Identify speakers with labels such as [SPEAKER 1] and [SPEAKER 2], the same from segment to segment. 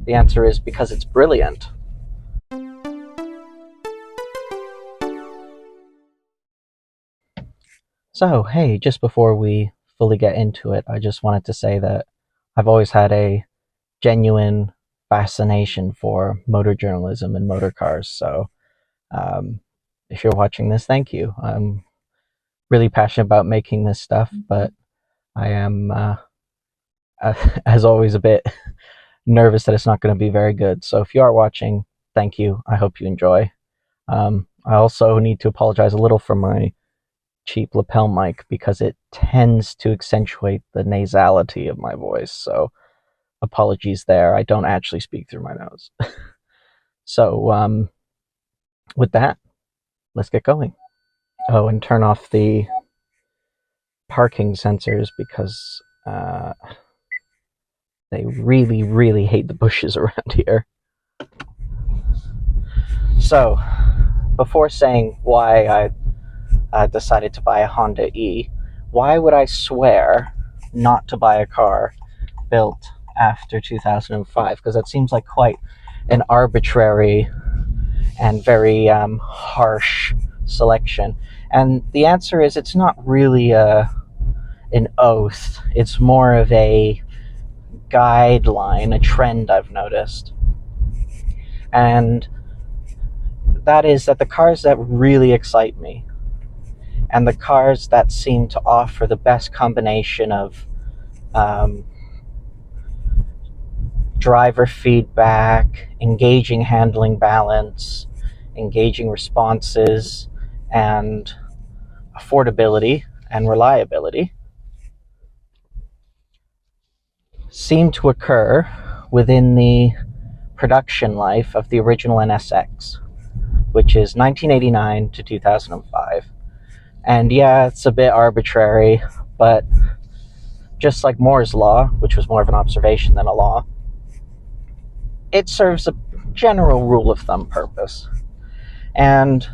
[SPEAKER 1] The answer is because it's brilliant. So, hey, just before we fully get into it, I just wanted to say that I've always had a genuine fascination for motor journalism and motor cars. So, if you're watching this, thank you. I'm really passionate about making this stuff, but I am, as always, a bit nervous that it's not going to be very good. So, if you are watching, thank you. I hope you enjoy. I also need to apologize a little for my cheap lapel mic because it tends to accentuate the nasality of my voice, so apologies there. I don't actually speak through my nose. So with that, let's get going. Oh, and turn off the parking sensors because they really hate the bushes around here. So before saying why I decided to buy a Honda E, why would I swear not to buy a car built after 2005? Because that seems like quite an arbitrary and very harsh selection. And the answer is it's not really an oath. It's more of a guideline, a trend I've noticed. And that is that the cars that really excite me, and the cars that seem to offer the best combination of driver feedback, engaging handling balance, engaging responses, and affordability and reliability, seem to occur within the production life of the original NSX, which is 1989 to 2005. And yeah, it's a bit arbitrary, but just like Moore's Law, which was more of an observation than a law, it serves a general rule of thumb purpose. And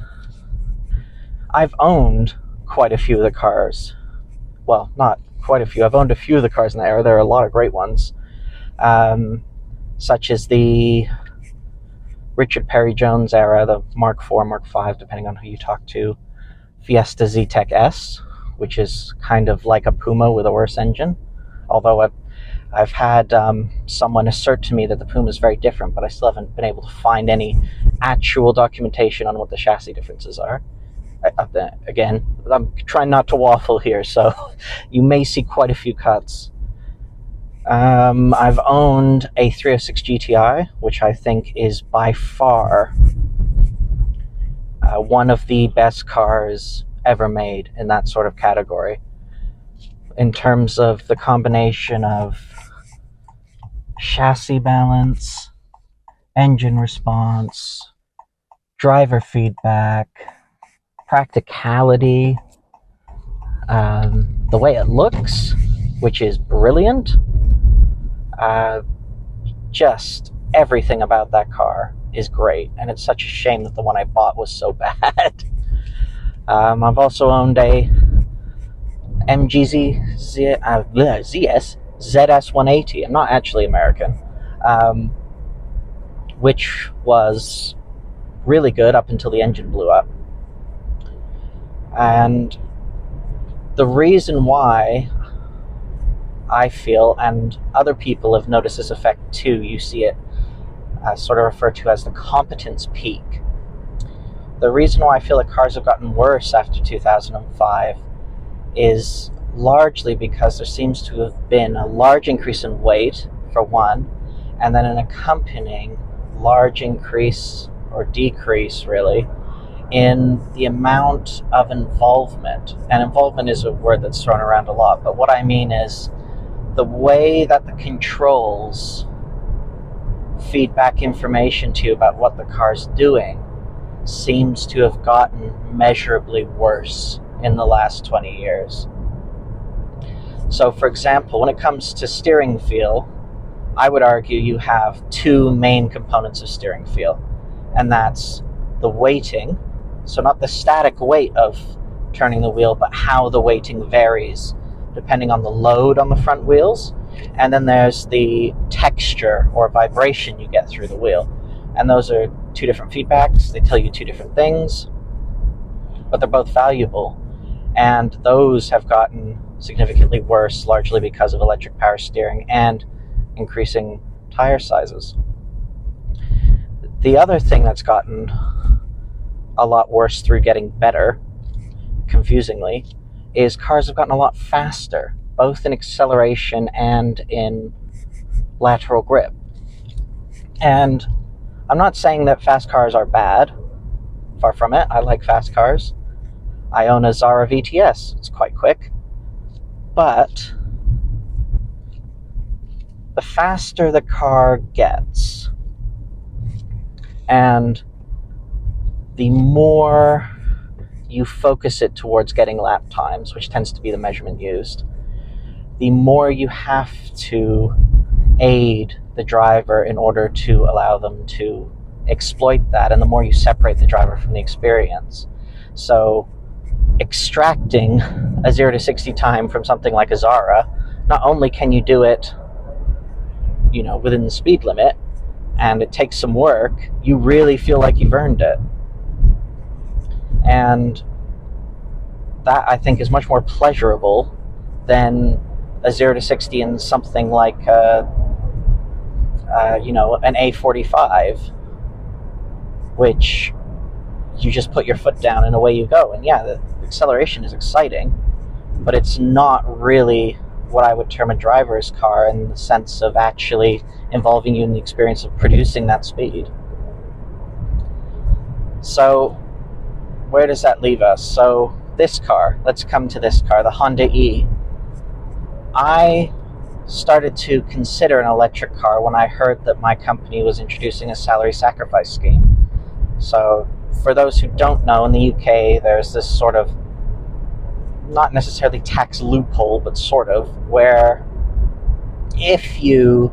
[SPEAKER 1] I've owned quite a few of the cars. Well, not quite a few. I've owned a few of the cars in the era. There are a lot of great ones, such as the Richard Perry Jones era, the Mark IV, Mark V, depending on who you talk to, Fiesta Zetec S, which is kind of like a Puma with a worse engine. Although I've had someone assert to me that the Puma is very different, but I still haven't been able to find any actual documentation on what the chassis differences are. Again, I'm trying not to waffle here, so you may see quite a few cuts. I've owned a 306 GTI, which I think is by far one of the best cars ever made in that sort of category, in terms of the combination of chassis balance, engine response, driver feedback, practicality, the way it looks, which is brilliant. Just everything about that car is great, and it's such a shame that the one I bought was so bad. I've also owned a MG ZS180. I'm not actually American, which was really good up until the engine blew up. And the reason why I feel, and other people have noticed this effect too, you see it sort of referred to as the competence peak. The reason why I feel that cars have gotten worse after 2005 is largely because there seems to have been a large increase in weight, for one, and then an accompanying large increase, or decrease really, in the amount of involvement. And involvement is a word that's thrown around a lot, but what I mean is the way that the controls feedback information to you about what the car's doing seems to have gotten measurably worse in the last 20 years. So, for example, when it comes to steering feel, I would argue you have two main components of steering feel, and that's the weighting, so not the static weight of turning the wheel, but how the weighting varies depending on the load on the front wheels. And then there's the texture or vibration you get through the wheel. And those are two different feedbacks. They tell you two different things, but they're both valuable. And those have gotten significantly worse, largely because of electric power steering and increasing tire sizes. The other thing that's gotten a lot worse through getting better, confusingly, is cars have gotten a lot faster, both in acceleration and in lateral grip. And I'm not saying that fast cars are bad. Far from it. I like fast cars. I own a Zara VTS. It's quite quick. But the faster the car gets, and the more you focus it towards getting lap times, which tends to be the measurement used, the more you have to aid the driver in order to allow them to exploit that, and the more you separate the driver from the experience. So extracting a 0 to 60 time from something like a Zara, not only can you do it, within the speed limit, and it takes some work, you really feel like you've earned it. And that, I think, is much more pleasurable than a 0 to 60 in something like an A45, which you just put your foot down and away you go. And yeah, the acceleration is exciting, but it's not really what I would term a driver's car in the sense of actually involving you in the experience of producing that speed. So where does that leave us? So this car, let's come to this car, the Honda E. I started to consider an electric car when I heard that my company was introducing a salary sacrifice scheme. So for those who don't know, in the UK there's this sort of, not necessarily tax loophole, but sort of, where if you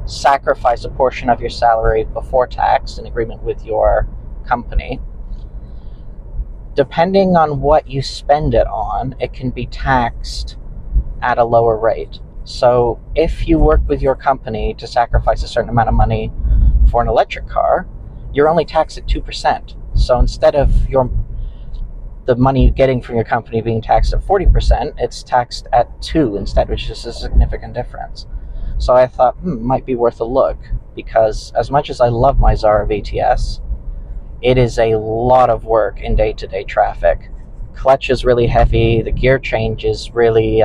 [SPEAKER 1] sacrifice a portion of your salary before tax in agreement with your company, depending on what you spend it on, it can be taxed at a lower rate. So if you work with your company to sacrifice a certain amount of money for an electric car, you're only taxed at 2%. So instead of the money you're getting from your company being taxed at 40%, it's taxed at 2% instead, which is a significant difference. So I thought, might be worth a look, because as much as I love my Zara VTS, it is a lot of work in day-to-day traffic. Clutch is really heavy, the gear change is really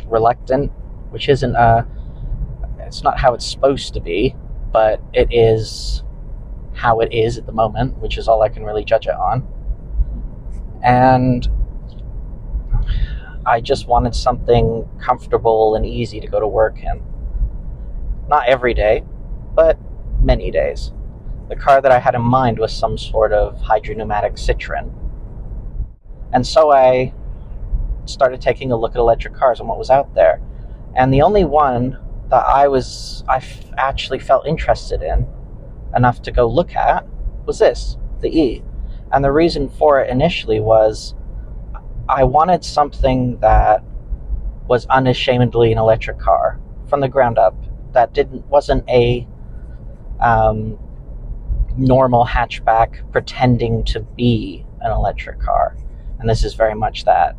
[SPEAKER 1] reluctant, which isn't it's not how it's supposed to be, but it is how it is at the moment, which is all I can really judge it on. And I just wanted something comfortable and easy to go to work in. Not every day, but many days. The car that I had in mind was some sort of hydropneumatic Citroen. And so I started taking a look at electric cars and what was out there. And the only one that I actually felt interested in enough to go look at was this, the E. And the reason for it initially was I wanted something that was unashamedly an electric car from the ground up, that wasn't a normal hatchback pretending to be an electric car. And this is very much that.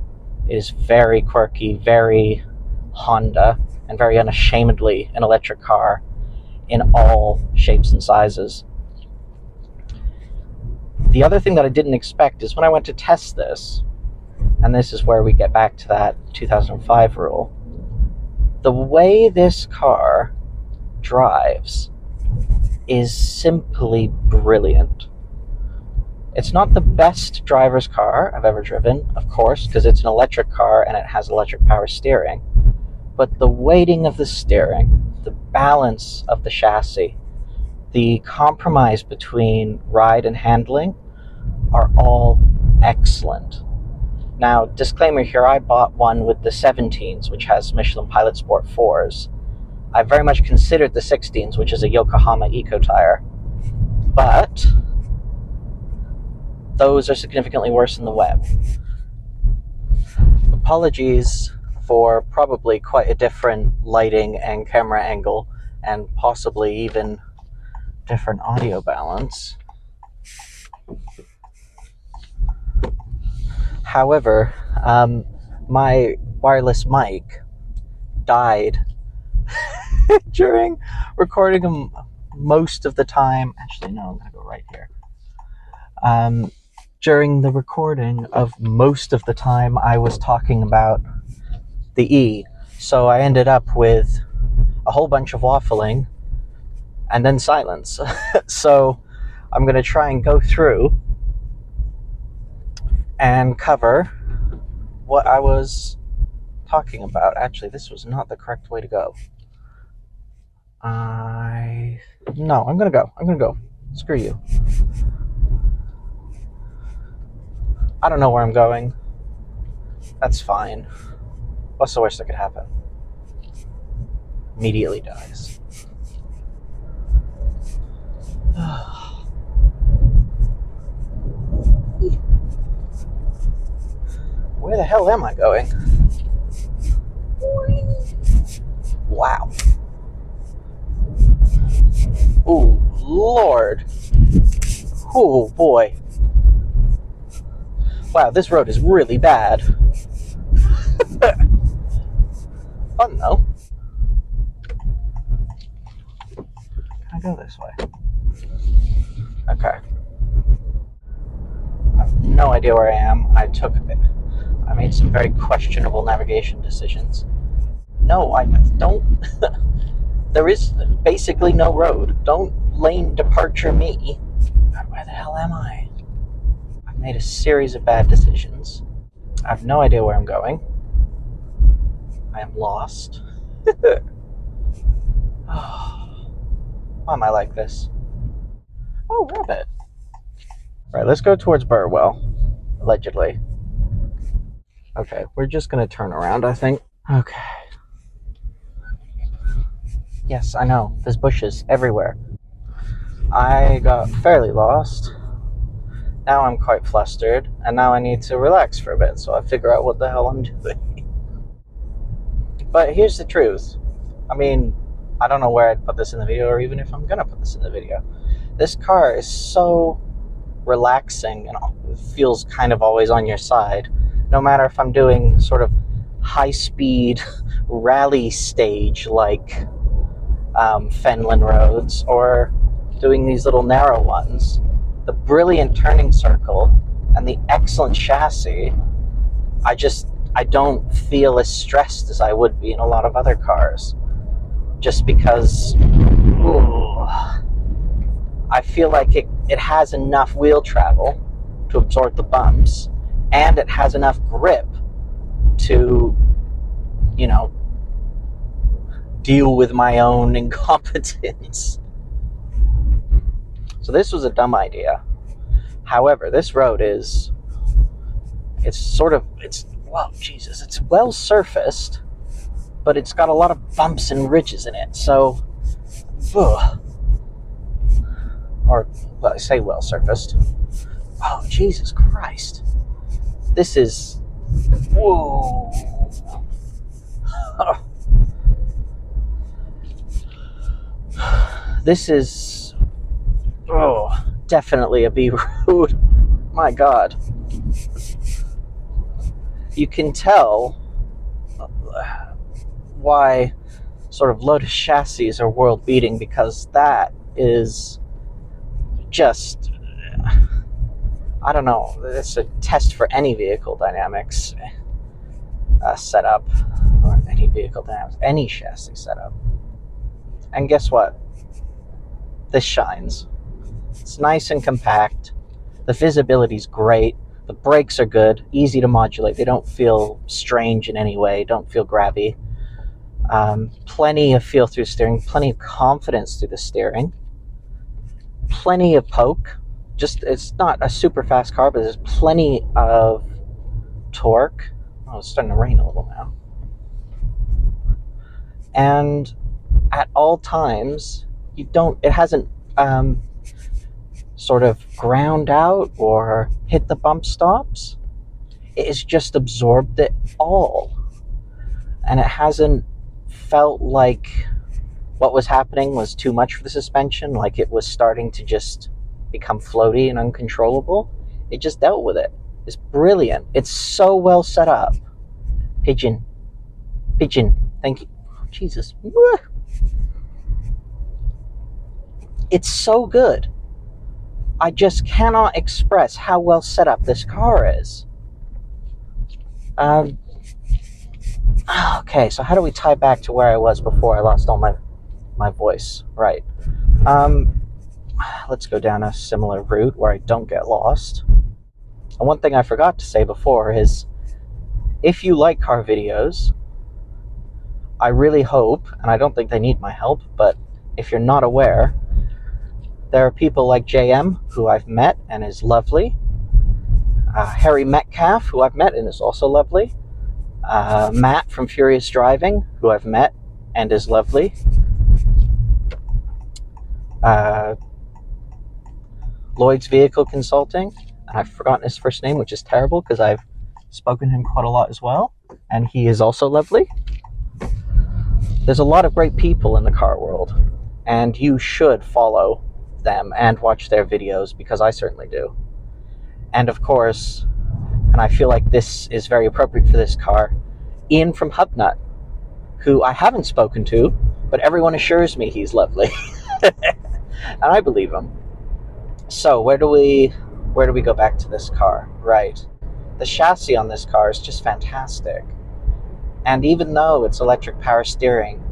[SPEAKER 1] It is very quirky, very Honda, and very unashamedly an electric car in all shapes and sizes. The other thing that I didn't expect is when I went to test this, and this is where we get back to that 2005 rule, the way this car drives is simply brilliant. It's not the best driver's car I've ever driven, of course, because it's an electric car and it has electric power steering, but the weighting of the steering, the balance of the chassis, the compromise between ride and handling are all excellent. Now, disclaimer here, I bought one with the 17s, which has Michelin Pilot Sport 4s. I very much considered the 16s, which is a Yokohama Eco tire, but those are significantly worse than the web. Apologies for probably quite a different lighting and camera angle, and possibly even different audio balance. However, my wireless mic died during recording them most of the time. Actually, no, I'm going to go right here. During the recording of most of the time I was talking about the E. So I ended up with a whole bunch of waffling and then silence. So I'm going to try and go through and cover what I was talking about. Actually, this was not the correct way to go. No, I'm going to go. Screw you. I don't know where I'm going. That's fine. What's the worst that could happen? Immediately dies. Where the hell am I going? Wow. Ooh, Lord. Oh, boy. Wow, this road is really bad. Fun, though. Can I go this way? Okay. I have no idea where I am. I made some very questionable navigation decisions. No, I don't. There is basically no road. Don't lane departure me. Where the hell am I? I've made a series of bad decisions. I have no idea where I'm going. I am lost. Why am I like this? Oh, rabbit. Right, let's go towards Burwell. Allegedly. Okay, we're just going to turn around, I think. Okay. Yes, I know. There's bushes everywhere. I got fairly lost. Now I'm quite flustered, and now I need to relax for a bit so I figure out what the hell I'm doing. But here's the truth. I mean, I don't know where I'd put this in the video, or even if I'm going to put this in the video. This car is so relaxing and feels kind of always on your side. No matter if I'm doing sort of high-speed rally stage like Fenland roads, or doing these little narrow ones. The brilliant turning circle and the excellent chassis, I don't feel as stressed as I would be in a lot of other cars. Just because I feel like it has enough wheel travel to absorb the bumps, and it has enough grip to, deal with my own incompetence. So this was a dumb idea. However, this road it's well surfaced, but it's got a lot of bumps and ridges in it. So, I say well surfaced. Oh, Jesus Christ. This is, whoa. This is, definitely a B road. My God. You can tell why sort of Lotus chassis are world beating, because that is just, I don't know, it's a test for any vehicle dynamics setup, or any vehicle dynamics, any chassis setup. And guess what? This shines. It's nice and compact. The visibility's great. The brakes are good, easy to modulate. They don't feel strange in any way, don't feel grabby. Plenty of feel through steering, plenty of confidence through the steering. Plenty of poke. It's not a super fast car, but there's plenty of torque. Oh, it's starting to rain a little now. And at all times, it hasn't sort of ground out or hit the bump stops. It has just absorbed it all. and it hasn't felt like what was happening was too much for the suspension, like it was starting to just become floaty and uncontrollable. It just dealt with it. It's brilliant. It's so well set up. Pigeon. Thank you. Jesus. It's so good. I just cannot express how well set up this car is. Okay, so how do we tie back to where I was before I lost all my voice? Right. Let's go down a similar route where I don't get lost. And one thing I forgot to say before is, if you like car videos, I really hope, and I don't think they need my help, but if you're not aware, there are people like JM, who I've met and is lovely, Harry Metcalf, who I've met and is also lovely, Matt from Furious Driving, who I've met and is lovely, Lloyd's Vehicle Consulting, and I've forgotten his first name, which is terrible because I've spoken to him quite a lot as well, and he is also lovely. There's a lot of great people in the car world, and you should follow them and watch their videos, because I certainly do. And of course, and I feel like this is very appropriate for this car, Ian from Hubnut, who I haven't spoken to, but everyone assures me he's lovely. And I believe him. So where do we go back to this car? Right. The chassis on this car is just fantastic. And even though it's electric power steering,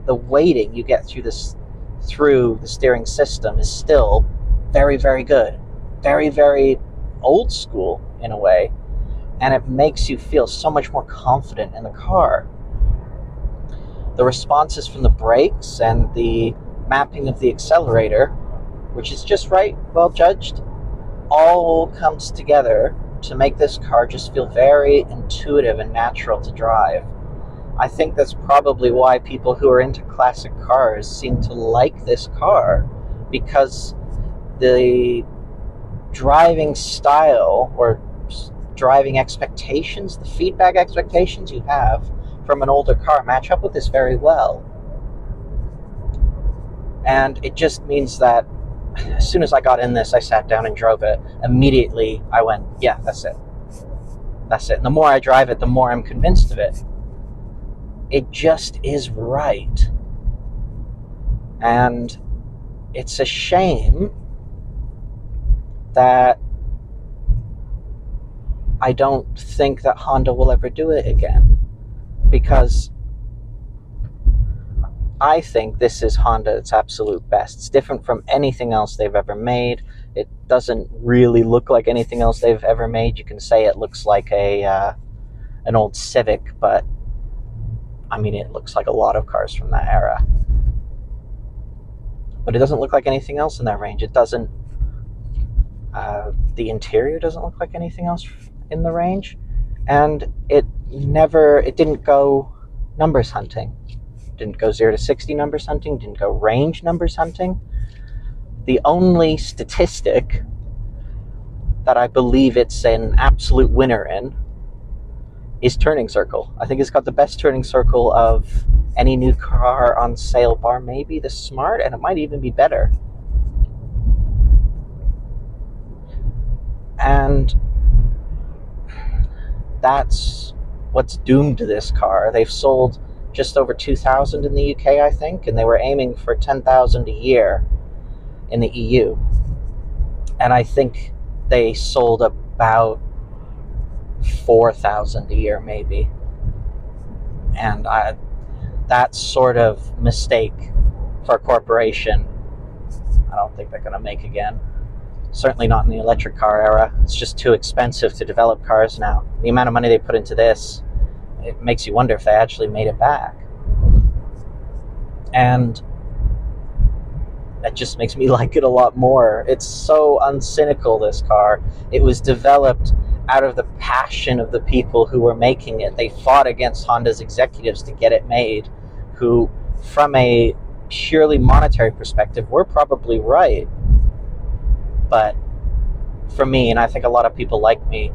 [SPEAKER 1] the weighting you get through the steering system is still very, very good. Very, very old school in a way. And it makes you feel so much more confident in the car. The responses from the brakes and the mapping of the accelerator, which is just right, well judged, all comes together to make this car just feel very intuitive and natural to drive. I think that's probably why people who are into classic cars seem to like this car, because the driving style or driving expectations, the feedback expectations you have from an older car match up with this very well. And it just means that as soon as I got in this, I sat down and drove it. Immediately, I went, yeah, that's it. That's it. And the more I drive it, the more I'm convinced of it. It just is right. And it's a shame that I don't think that Honda will ever do it again, because I think this is Honda at its absolute best. It's different from anything else they've ever made. It doesn't really look like anything else they've ever made. You can say it looks like an old Civic, but I mean, it looks like a lot of cars from that era. But it doesn't look like anything else in that range. It doesn't. The interior doesn't look like anything else in the range, and it didn't go numbers hunting. Didn't go 0 to 60 numbers hunting, didn't go range numbers hunting. The only statistic that I believe it's an absolute winner in is turning circle. I think it's got the best turning circle of any new car on sale, bar maybe the Smart, and it might even be better. And that's what's doomed to this car. They've sold just over 2,000 in the UK, I think, and they were aiming for 10,000 a year in the EU. And I think they sold about 4,000 a year, maybe. And that sort of mistake for a corporation, I don't think they're going to make again. Certainly not in the electric car era. It's just too expensive to develop cars now. The amount of money they put into this, it makes you wonder if they actually made it back. And that just makes me like it a lot more. It's so uncynical, this car. It was developed out of the passion of the people who were making it. They fought against Honda's executives to get it made, who, from a purely monetary perspective, were probably right. But for me, and I think a lot of people like me,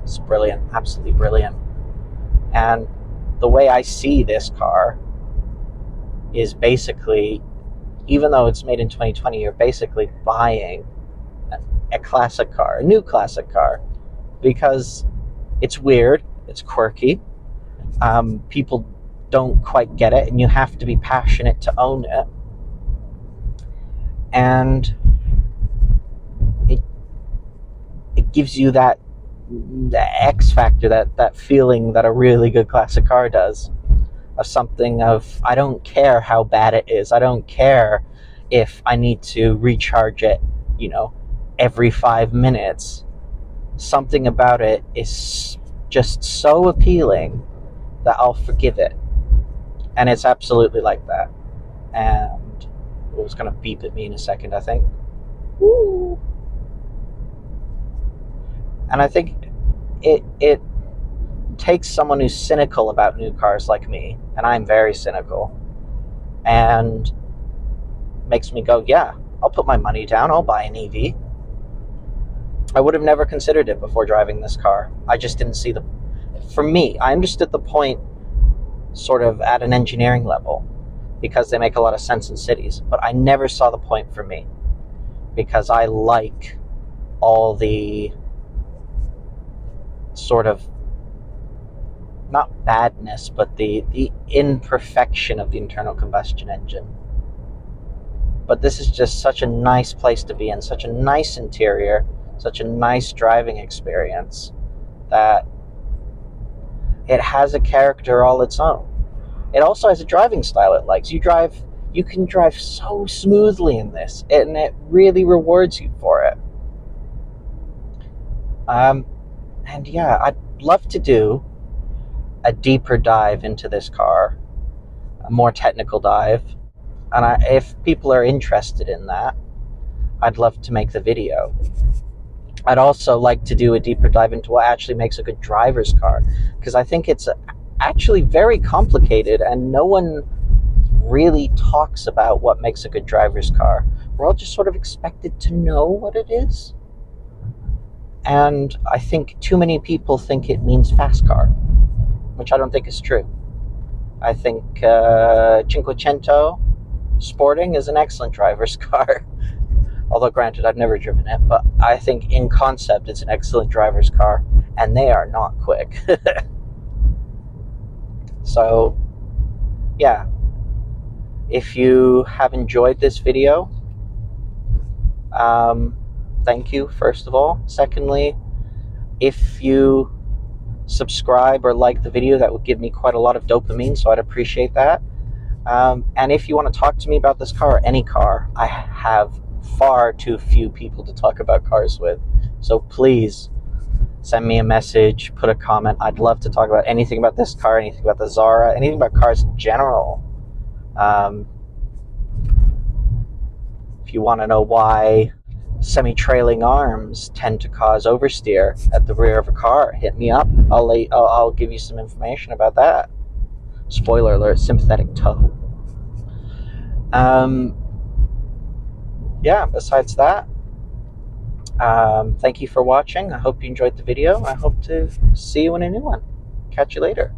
[SPEAKER 1] it's brilliant, absolutely brilliant. And the way I see this car is basically, even though it's made in 2020, you're basically buying a classic car, a new classic car, because it's weird, it's quirky, people don't quite get it, and you have to be passionate to own it. And it gives you that X factor, that feeling that a really good classic car does, of something of, I don't care how bad it is, I don't care if I need to recharge it, every 5 minutes. Something about it is just so appealing that I'll forgive it. And it's absolutely like that. And it was going to beep at me in a second, I think. Woo. And I think it takes someone who's cynical about new cars like me, and I'm very cynical, and makes me go, yeah, I'll put my money down, I'll buy an EV. I would have never considered it before driving this car. I just didn't see for me, I understood the point sort of at an engineering level, because they make a lot of sense in cities, but I never saw the point for me, because I like all the sort of, not badness, but the imperfection of the internal combustion engine. But this is just such a nice place to be in, such a nice interior, such a nice driving experience, that it has a character all its own. It also has a driving style it likes. You can drive so smoothly in this, and it really rewards you for it. And yeah, I'd love to do a deeper dive into this car, a more technical dive. And if people are interested in that, I'd love to make the video. I'd also like to do a deeper dive into what actually makes a good driver's car, because I think it's actually very complicated, and no one really talks about what makes a good driver's car. We're all just sort of expected to know what it is. And I think too many people think it means fast car, which I don't think is true. I think Cinquecento Sporting is an excellent driver's car. Although granted, I've never driven it, but I think in concept it's an excellent driver's car, and they are not quick. So, yeah. If you have enjoyed this video, thank you, first of all. Secondly, if you subscribe or like the video, that would give me quite a lot of dopamine, so I'd appreciate that. And if you want to talk to me about this car or any car, I have far too few people to talk about cars with. So please send me a message, put a comment. I'd love to talk about anything about this car, anything about the Zara, anything about cars in general. If you want to know why semi-trailing arms tend to cause oversteer at the rear of a car, hit me up. I'll give you some information about that. Spoiler alert, sympathetic toe. Yeah, besides that, thank you for watching. I hope you enjoyed the video. I hope to see you in a new one. Catch you later.